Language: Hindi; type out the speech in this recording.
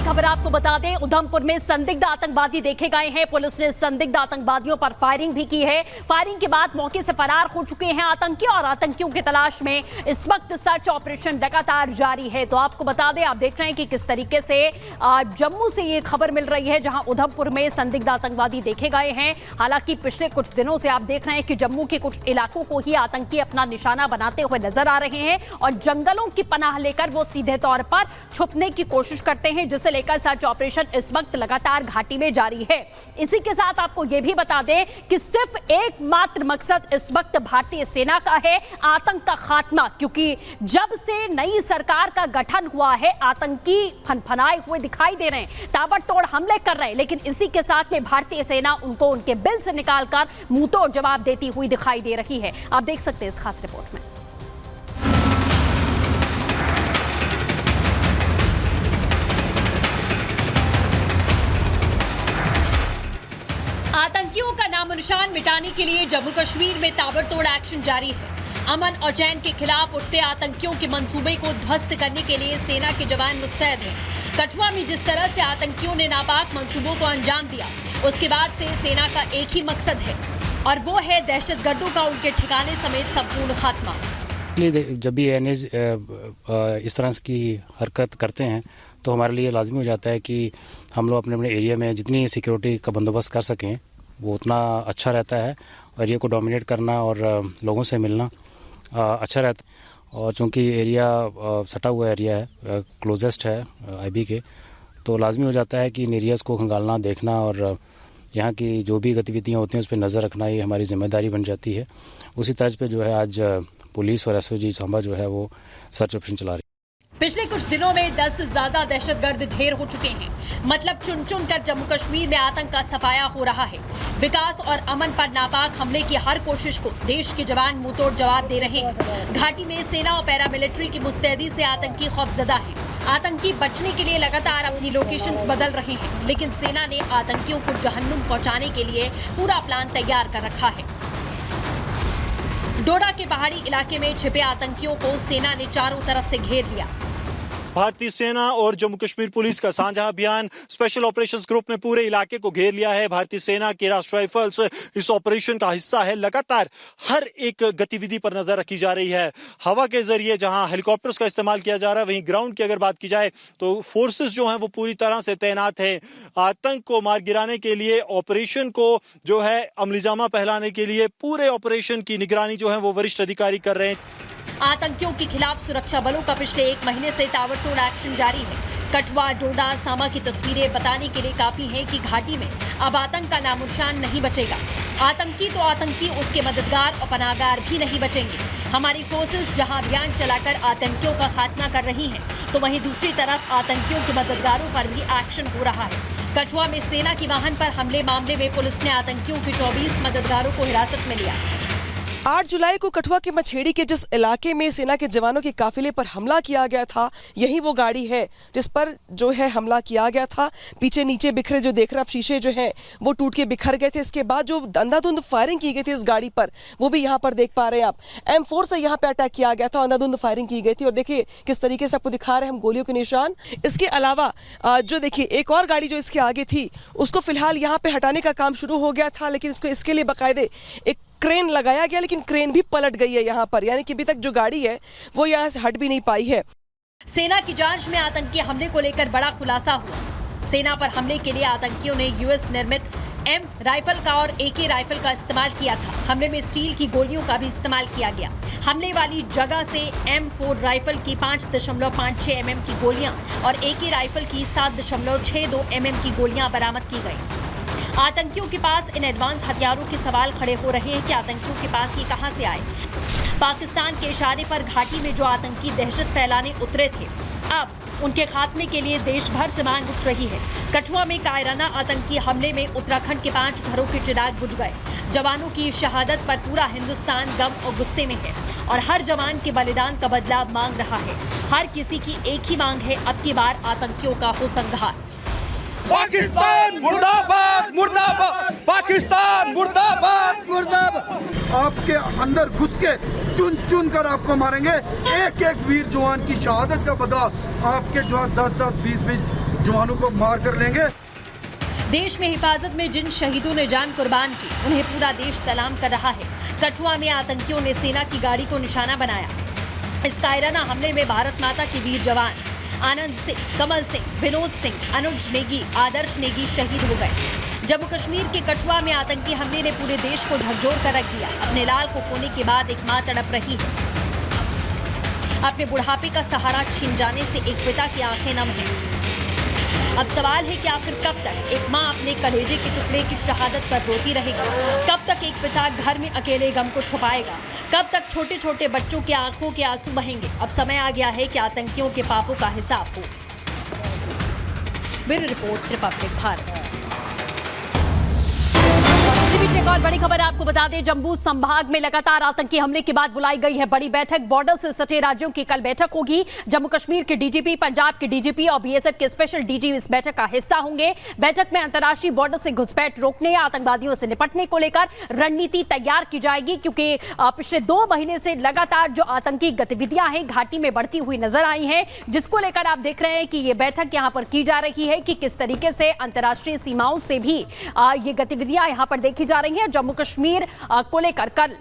खबर आपको बता दें, उधमपुर में संदिग्ध आतंकवादी देखे गए हैं। पुलिस ने संदिग्ध आतंकवादियों पर फायरिंग भी की है। फायरिंग के बाद मौके से फरार हो चुके हैं आतंकी और आतंकियों की तलाश में इस वक्त सर्च ऑपरेशन लगातार जारी है। तो आपको बता दें, आप देख रहे हैं कि किस तरीके से जम्मू से ये खबर मिल रही है, जहां उधमपुर में संदिग्ध आतंकवादी देखे गए हैं। हालांकि पिछले कुछ दिनों से आप देख रहे हैं कि जम्मू के कुछ इलाकों को ही आतंकी अपना निशाना बनाते हुए नजर आ रहे हैं और जंगलों की पनाह लेकर वो सीधे तौर पर छुपने की कोशिश करते हैं, जिसे लेकर सर्च ऑपरेशन इस वक्त लगातार घाटी में जारी है। इसी के साथ आपको यह भी बता दें कि सिर्फ एकमात्र मकसद इस वक्त भारतीय सेना का है, आतंक का खात्मा। क्योंकि जब से नई सरकार का गठन हुआ है, आतंकी फनफनाए हुए दिखाई दे रहे हैं, ताबड़तोड़ हमले कर रहे हैं, लेकिन इसी के साथ में भारतीय सेना उनको उनके बिल से निकालकर मुंहतोड़ जवाब देती हुई दिखाई दे रही है। आप देख सकते हैं इस खास रिपोर्ट में। आतंकियों का नामो निशान मिटाने के लिए जम्मू कश्मीर में ताबड़तोड़ एक्शन जारी है। अमन और चैन के खिलाफ उठते आतंकियों के मंसूबे को ध्वस्त करने के लिए सेना के जवान मुस्तैद हैं। कठुआ में जिस तरह से आतंकियों ने नापाक मंसूबों को अंजाम दिया, उसके बाद से सेना का एक ही मकसद है और वो है दहशतगर्दों का उनके ठिकाने समेत संपूर्ण खात्मा। जब भी एनएज इस तरह की हरकत करते हैं तो हमारे लिए लाजमी हो जाता है कि हम लोग अपने अपने एरिया में जितनी सिक्योरिटी का बंदोबस्त कर सकें वो उतना अच्छा रहता है। एरिया को डोमिनेट करना और लोगों से मिलना अच्छा रहता है। और चूँकि एरिया सटा हुआ एरिया है, क्लोजेस्ट है आईबी के, तो लाजमी हो जाता है कि इन एरियाज़ को खंगालना, देखना और यहाँ की जो भी गतिविधियाँ होती हैं उस पर नज़र रखना, ये हमारी जिम्मेदारी बन जाती है। उसी तर्ज पे जो है आज पुलिस और एसओजी सांबा जो है वो सर्च ऑपरेशन चला रही है। पिछले कुछ दिनों में 10 से ज्यादा दहशतगर्द ढेर हो चुके हैं। मतलब चुन चुन कर जम्मू कश्मीर में आतंक का सफाया हो रहा है। विकास और अमन पर नापाक हमले की हर कोशिश को देश के जवान मुंहतोड़ जवाब दे रहे हैं। घाटी में सेना और पैरामिलिट्री की मुस्तैदी से आतंकी खौफजदा है। आतंकी बचने के लिए लगातार अपनी लोकेशंस बदल रहे हैं, लेकिन सेना ने आतंकियों को जहन्नुम पहुंचाने के लिए पूरा प्लान तैयार कर रखा है। डोडा के पहाड़ी इलाके में छिपे आतंकियों को सेना ने चारों तरफ से घेर लिया। भारतीय सेना और जम्मू कश्मीर पुलिस का साझा अभियान स्पेशल ऑपरेशंस ग्रुप ने पूरे इलाके को घेर लिया है। भारतीय सेना की राष्ट्रीय राइफल्स इस ऑपरेशन का हिस्सा है। लगातार हर एक गतिविधि पर नजर रखी जा रही है। हवा के जरिए जहां हेलीकॉप्टर्स का इस्तेमाल किया जा रहा है, वहीं ग्राउंड की अगर बात की जाए तो फोर्सेस जो हैं वो पूरी तरह से तैनात हैं। आतंक को मार गिराने के लिए, ऑपरेशन को जो है अमलीजामा पहलाने के लिए पूरे ऑपरेशन की निगरानी जो है वो वरिष्ठ अधिकारी कर रहे हैं। आतंकियों के खिलाफ सुरक्षा बलों का पिछले एक महीने से ताबड़तोड़ एक्शन जारी है। कठुआ, डोडा, सामा की तस्वीरें बताने के लिए काफी हैं कि घाटी में अब आतंक का नामोनिशान नहीं बचेगा। आतंकी तो आतंकी, उसके मददगार और पनाहगार भी नहीं बचेंगे। हमारी फोर्सेस जहां अभियान चलाकर आतंकियों का खात्मा कर रही हैं, तो वहीं दूसरी तरफ आतंकियों के मददगारों पर भी एक्शन हो रहा है। कठुआ में सेना की वाहन पर हमले मामले में पुलिस ने आतंकियों के 24 मददगारों को हिरासत में लिया। 8 जुलाई को कठुआ के मछेड़ी के जिस इलाके में सेना के जवानों के काफिले पर हमला किया गया था, यही वो गाड़ी है जिस पर जो है हमला किया गया था। पीछे नीचे बिखरे जो देख रहे आप शीशे जो हैं वो टूट के बिखर गए थे। इसके बाद जो अंधाधुंध फायरिंग की गई थी इस गाड़ी पर, वो भी यहाँ पर देख पा रहे हैं आप। M4 से यहाँ पे अटैक किया गया था, अंधाधुंध फायरिंग की गई थी और देखिए किस तरीके से आपको दिखा रहे हैं हम गोलियों के निशान। इसके अलावा जो देखिए एक और गाड़ी जो इसके आगे थी, उसको फिलहाल यहाँ पे हटाने का काम शुरू हो गया था, लेकिन इसके लिए बाकायदे एक क्रेन लगाया गया, लेकिन क्रेन भी पलट गई है यहाँ पर, यानी कि अभी तक जो गाड़ी है वो यहाँ से हट भी नहीं पाई है। सेना की जांच में आतंकी हमले को लेकर बड़ा खुलासा हुआ। सेना पर हमले के लिए आतंकियों ने यूएस निर्मित M राइफल का और AK राइफल का इस्तेमाल किया था। हमले में स्टील की गोलियों का भी इस्तेमाल किया गया। हमले वाली जगह से M4 राइफल की 5.56 mm की गोलियां और AK राइफल की 7.62 mm की गोलियां बरामद की गई। आतंकियों के पास इन एडवांस हथियारों के सवाल खड़े हो रहे हैं कि आतंकियों के पास ये कहां से आए। पाकिस्तान के इशारे पर घाटी में जो आतंकी दहशत फैलाने उतरे थे, अब उनके खात्मे के लिए देश भर से मांग उठ रही है। कठुआ में कायराना आतंकी हमले में उत्तराखंड के 5 घरों के चिराग बुझ गए। जवानों की शहादत पर पूरा हिंदुस्तान गम और गुस्से में है और हर जवान के बलिदान का बदला मांग रहा है। हर किसी की एक ही मांग है, अब की बार आतंकियों का हो संहार। पाकिस्तान मुर्दाबाद, मुर्दाबाद, पाकिस्तान मुर्दाबाद, मुर्दाबाद। आपके अंदर घुस के चुन चुन कर आपको मारेंगे। एक एक वीर जवान की शहादत का बदला आपके जो 10-10, 20-20 जवानों को मार कर लेंगे। देश में हिफाजत में जिन शहीदों ने जान कुर्बान की उन्हें पूरा देश सलाम कर रहा है। कठुआ में आतंकियों ने सेना की गाड़ी को निशाना बनाया। इस कायराना हमले में भारत माता के वीर जवान आनंद सिंह, कमल सिंह, विनोद सिंह, अनुज नेगी, आदर्श नेगी शहीद हो गए। जम्मू कश्मीर के कठुआ में आतंकी हमले ने पूरे देश को झकझोर कर रख दिया। अपने लाल को खोने के बाद एक मां तड़प रही है। अपने बुढ़ापे का सहारा छीन जाने से एक पिता की आंखें नम हैं। अब सवाल है कि आखिर कब तक एक मां अपने कलेजे के टुकड़े की शहादत पर रोती रहेगी? कब तक एक पिता घर में अकेले गम को छुपाएगा? कब तक छोटे छोटे बच्चों की आंखों के आंसू बहेंगे? अब समय आ गया है कि आतंकियों के पापों का हिसाब हो। Bureau report, Republic Bharat. एक और बड़ी खबर आपको बता दें, जम्मू संभाग में लगातार आतंकी हमले के बाद बुलाई गई है बड़ी बैठक। बॉर्डर से सटे राज्यों की कल बैठक होगी। जम्मू कश्मीर के डीजीपी, पंजाब के डीजीपी और बीएसएफ के स्पेशल डीजी इस बैठक का हिस्सा होंगे। बैठक में अंतर्राष्ट्रीय बॉर्डर से घुसपैठ रोकने, आतंकवादियों से निपटने को लेकर रणनीति तैयार की जाएगी, क्योंकि पिछले 2 महीने से लगातार जो आतंकी गतिविधियां हैं घाटी में बढ़ती हुई नजर आई हैं, जिसको लेकर आप देख रहे हैं कि ये बैठक यहां पर की जा रही है कि किस तरीके से अंतर्राष्ट्रीय सीमाओं से भी ये गतिविधियां यहां पर देखी जा रही हैं। जम्मू कश्मीर को लेकर कल